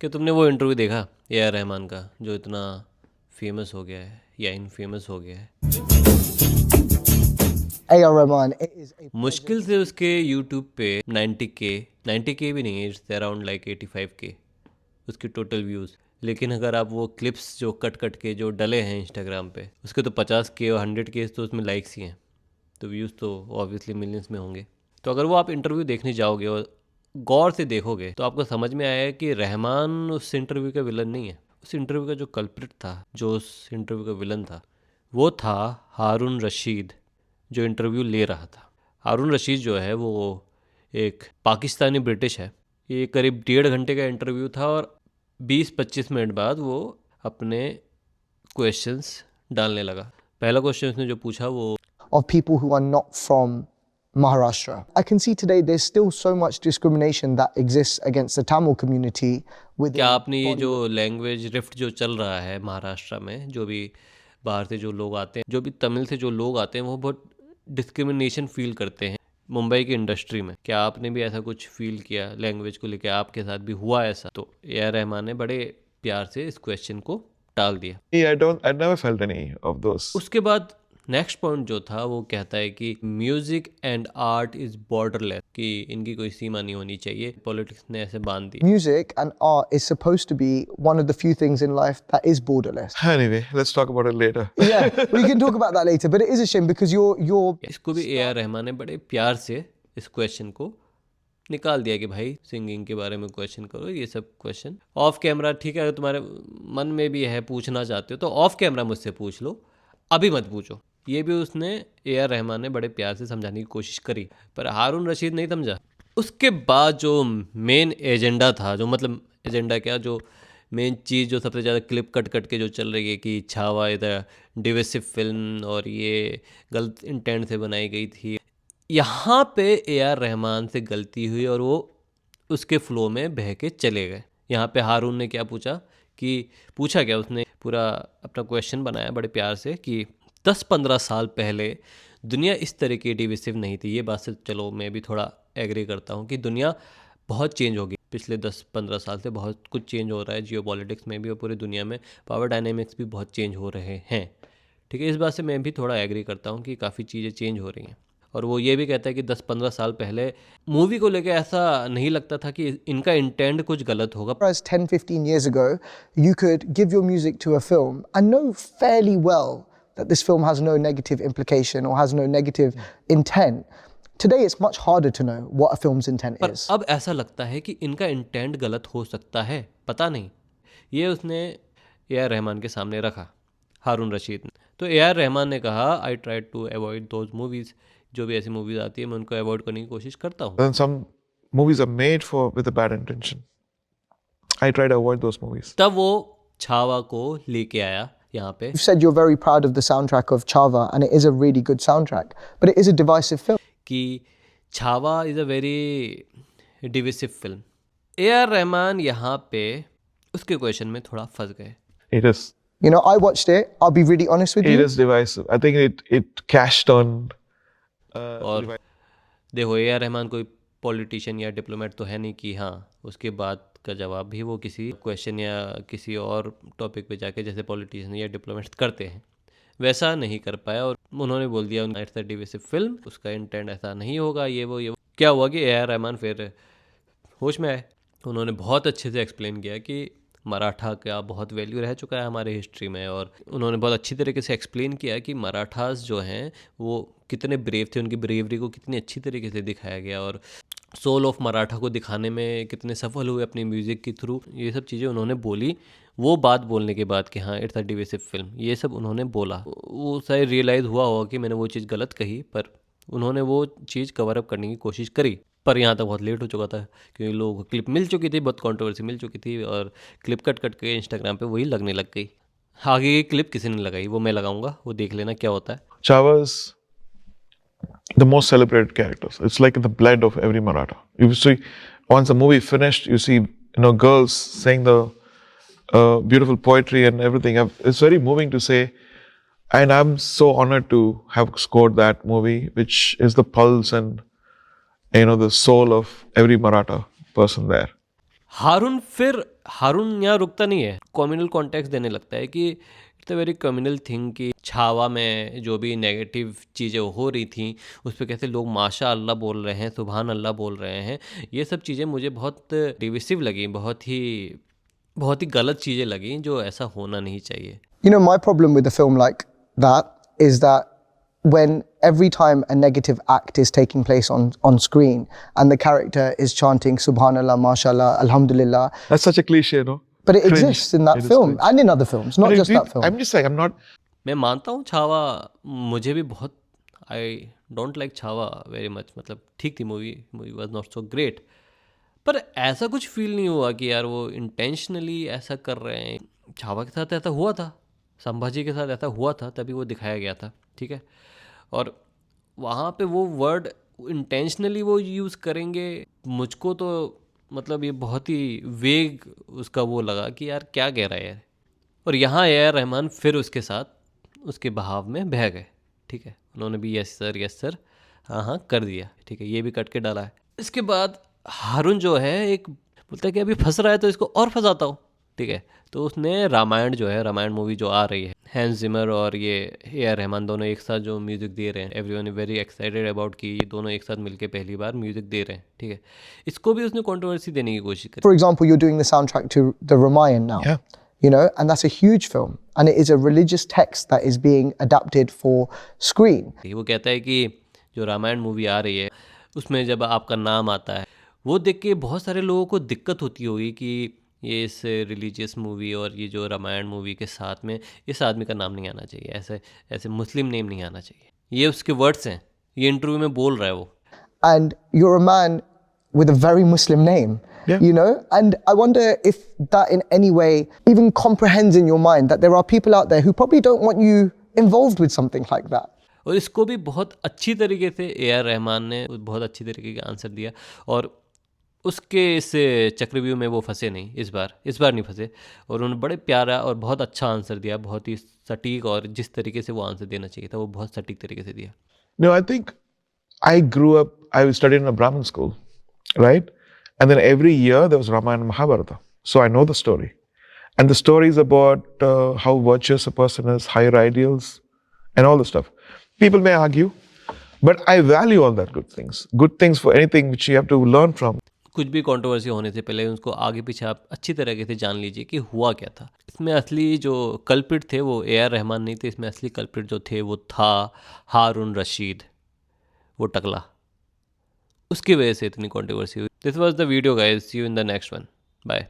कि तुमने वो इंटरव्यू देखा ए आर रहमान का जो इतना फेमस हो गया है या इनफेमस हो गया है। A.R. Rahman, it is a मुश्किल से उसके यूट्यूब पे 90K भी नहीं, इट्स अराउंड लाइक 85K उसकी टोटल व्यूज़। लेकिन अगर आप वो क्लिप्स जो कट कट के जो डले हैं इंस्टाग्राम पे, उसके तो 50K और 100K तो उसमें लाइक्स ही हैं, तो व्यूज़ तो ऑब्वियसली मिलियंस में होंगे। तो अगर वो आप इंटरव्यू देखने जाओगे और गौर से देखोगे तो आपको समझ में आया कि रहमान उस इंटरव्यू का विलन नहीं है। उस इंटरव्यू का जो कल्प्रिट था, जो उस इंटरव्यू का विलन था, वो था हारून रशीद, जो इंटरव्यू ले रहा था। हारून रशीद जो है वो एक पाकिस्तानी ब्रिटिश है। ये करीब 1.5 घंटे का इंटरव्यू था और 20-25 मिनट बाद वो अपने क्वेश्चंस डालने लगा। पहला क्वेश्चन उसने जो पूछा वो of people who are not from Maharashtra. I can see today there's still so much discrimination that exists against the Tamil community within क्या आपने ये जो Bollywood. लैंग्वेज रिफ्ट जो चल रहा है महाराष्ट्र में, जो भी बाहर से जो लोग आते हैं, जो भी तमिल से जो लोग आते हैं, वो बहुत डिस्क्रिमिनेशन फील करते हैं मुंबई की इंडस्ट्री में। क्या आपने भी ऐसा कुछ फील किया लैंग्वेज को लेकर? आपके साथ भी हुआ ऐसा? तो ए आर रहमान ने बड़े प्यार से इस क्वेश्चन को टाल दिया। I never felt any of those. उसके बाद नेक्स्ट पॉइंट जो था वो कहता है कि music and art is borderless, कि इनकी कोई सीमा नहीं होनी चाहिए। पॉलिटिक्स ने ऐसे बांध दी। Music and art is supposed to be one of the few things in life that is borderless. Anyway, let's talk about it later. Yeah, we can talk about that later, but it is a shame because you're इसको भी ए R Rahman ने बड़े प्यार से इस question को निकाल दिया कि भाई सिंगिंग के बारे में क्वेश्चन करो, ये सब क्वेश्चन ऑफ कैमरा ठीक है, अगर तुम्हारे मन में भी है पूछना चाहते हो तो ऑफ कैमरा मुझसे पूछ लो, अभी मत पूछो। ये भी उसने ए आर रहमान ने बड़े प्यार से समझाने की कोशिश करी, पर हारून रशीद नहीं समझा। उसके बाद जो मेन एजेंडा था, जो मतलब एजेंडा क्या, जो मेन चीज़ जो सबसे ज़्यादा क्लिप कट कट के जो चल रही है कि छावा इधर डिविसिव फिल्म और ये गलत इंटेंट से बनाई गई थी, यहाँ पे ए आर रहमान से गलती हुई और वो उसके फ्लो में बह के चले गए। यहाँ पे हारून ने क्या पूछा क्या, उसने पूरा अपना क्वेश्चन बनाया बड़े प्यार से कि 10-15 साल पहले दुनिया इस तरह की डिविसिव नहीं थी। ये बात से चलो मैं भी थोड़ा एग्री करता हूँ कि दुनिया बहुत चेंज हो गई पिछले 10-15 साल से, बहुत कुछ चेंज हो रहा है जियो पॉलिटिक्स में भी और पूरी दुनिया में पावर डायनेमिक्स भी बहुत चेंज हो रहे हैं। ठीक है, इस बात से मैं भी थोड़ा एग्री करता हूँ कि काफ़ी चीज़ें चेंज हो रही हैं। और वो ये भी कहता है कि 10-15 साल पहले मूवी को लेकर ऐसा नहीं लगता था कि इनका इंटेंट कुछ गलत होगा। whereas 10-15 years ago you could give your music to a film and know fairly well that this film has no negative implication or has no negative intent. Today it's much harder to know what a film's intent पर is. अब ऐसा लगता है कि इनका intent गलत हो सकता है, पता नहीं। ये उसने ए आर रहमान के सामने रखा, हारून रशीद ने। तो ए आर रहमान ने कहा I try to avoid those movies, जो भी ऐसी मूवीज़ आती है मैं उनको अवॉइड करने की कोशिश करता हूँ। Then some movies are made with a bad intention. I try to avoid those movies. तब वो छावा को लेके आया यहाँ पे। You've said you're very proud of the soundtrack of Chava and it is a really good soundtrack, but it is a divisive film. कि Chhaava is a very divisive film. A R Rahman यहाँ पे उसके क्वेश्चन में थोड़ा फंस गए। It is. You know, I watched it. I'll be really honest with It you. is divisive. I think it cashed on. और देखो ए आर रहमान कोई पॉलिटिशियन या डिप्लोमेट तो है नहीं कि हाँ उसके बाद का जवाब भी वो किसी क्वेश्चन या किसी और टॉपिक पे जाके जैसे पॉलिटिशियन या डिप्लोमेट्स करते हैं वैसा नहीं कर पाया। और उन्होंने बोल दिया इट्स अ डिविसिव फिल्म, उसका इंटेंट ऐसा नहीं होगा, ये वो क्या हुआ कि ए आर रहमान फिर होश में आए। उन्होंने बहुत अच्छे से एक्सप्लेन किया कि मराठा का बहुत वैल्यू रह चुका है हमारे हिस्ट्री में, और उन्होंने बहुत अच्छी तरीके से एक्सप्लेन किया कि मराठास जो हैं वो कितने ब्रेव थे, उनकी ब्रेवरी को कितनी अच्छी तरीके से दिखाया गया और सोल ऑफ मराठा को दिखाने में कितने सफल हुए अपनी म्यूज़िक के थ्रू। ये सब चीज़ें उन्होंने बोली। वो बात बोलने के बाद कि हाँ इट्स अ डिविसिव फिल्म, ये सब उन्होंने बोला। वो शायद रियलाइज़ हुआ होगा कि मैंने वो चीज़ गलत कही, पर उन्होंने वो चीज़ कवर अप करने की कोशिश करी। पर यहाँ तक बहुत लेट हो चुका था क्योंकि लोगों को क्लिप मिल चुकी थी, बहुत कंट्रोवर्सी मिल चुकी थी और क्लिप कट कट के इंस्टाग्राम पे वही लगने लग गई। आगे की क्लिप किसी ने लगाई, वो मैं लगाऊंगा, वो देख लेना क्या होता है। Chava's the most celebrated characters. It's like in the blood of every Maratha. You see, once the movie finished, you see, girls saying the beautiful poetry and everything. It's very moving to say, and I'm so honored to have scored that movie, which is the pulse and the soul of every Maratha person there. हारून फिर हारून यहाँ रुकता नहीं है, communal context देने लगता है कि it's a very communal thing कि छावा में जो भी नेगेटिव चीज़ें हो रही थी उस पर कैसे लोग माशा अल्लाह बोल रहे हैं, सुबहान अल्लाह बोल रहे हैं, ये सब चीज़ें मुझे बहुत डिविसिव लगी, बहुत ही गलत चीज़ें लगी, जो ऐसा होना नहीं चाहिए। You know, my problem with a film like that is that when every time a negative act is taking place on screen and the character is chanting Subhanallah, MashaAllah, Alhamdulillah, That's such a cliche, no? but it Cringe. exists in that It is film cringe. and in other films, not But just that film. I'm just saying, I'm not. मैं मानता हूँ छावा मुझे भी बहुत, I don't like Chhaava very much, मतलब ठीक थी movie was not so great, पर ऐसा कुछ फील नहीं हुआ कि यार वो इंटेंशनली ऐसा कर रहे हैं। छावा के साथ ऐसा हुआ था, संभाजी के साथ ऐसा हुआ था, तभी वो दिखाया गया था, ठीक है। और वहाँ पे वो वर्ड इंटेंशनली वो यूज़ करेंगे, मुझको तो मतलब ये बहुत ही वेग उसका वो लगा कि यार क्या कह रहा है यार। और यहाँ ए.आर. रहमान फिर उसके साथ उसके बहाव में बह गए, ठीक है। उन्होंने भी यस सर हाँ हाँ कर दिया, ठीक है, ये भी कट के डाला है। इसके बाद हारून जो है एक बोलता है कि अभी फंस रहा है तो इसको और फंसाता हूँ, ठीक है। तो उसने रामायण जो है, रामायण मूवी जो आ रही है, हैंस जिमर और ये ए.आर. रहमान दोनों एक साथ जो म्यूज़िक दे रहे हैं, everyone is very excited about कि ये दोनों एक साथ मिलके पहली बार म्यूज़िक दे रहे हैं, ठीक है। इसको भी उसने कंट्रोवर्सी देने की कोशिश करी। For example, you're doing the soundtrack to the Ramayan now. Yeah. You know, and that's a huge film, and it is a religious text that is being adapted for screen. वो कहता है कि जो Ramayan movie आ रही है उसमें जब आपका नाम आता है, वो देख के बहुत सारे लोगों को दिक्कत होती होगी कि ये इस रिलीजियस मूवी और ये जो रामायण मूवी के साथ में इस आदमी का नाम नहीं आना चाहिए, ऐसे मुस्लिम नेम नहीं आना चाहिए। ये उसके वर्ड्स हैं, ये इंटरव्यू में बोल रहा है वो। And you're a man with a very Muslim name, Yeah. you know? And I wonder if that in any way even comprehends in your mind that there are people out there who probably don't want you involved with something like that. और इसको भी बहुत अच्छी तरीके से AR. Rahman ने बहुत अच्छी तरीके का आंसर दिया, और उसके इस चक्रव्यूह में वो फंसे नहीं, इस बार नहीं फंसे, और उन्होंने बड़े प्यारा और बहुत अच्छा आंसर दिया, बहुत ही सटीक, और जिस तरीके से वो आंसर देना चाहिए था वो बहुत सटीक तरीके से दिया। No, I think I grew up, I studied in a Brahmin school, right? And then every year there was Ramayana and Mahabharata. So I know the story. And the story is about how virtuous a person is, higher ideals, and all the stuff. People may argue, but I value all that good things for anything which you have to learn from. कुछ भी controversy होने से पहले उसको आगे पीछे आप अच्छी तरीके से जान लीजिए कि हुआ क्या था। इसमें असली जो कल्प्रिट थे वो ए.आर. रहमान नहीं थे, इसमें असली कल्प्रिट जो थे वो था हारून रशीद, वो टकला, उसकी वजह से इतनी कंट्रोवर्सी हुई। This was the video guys, see you in the next one, bye.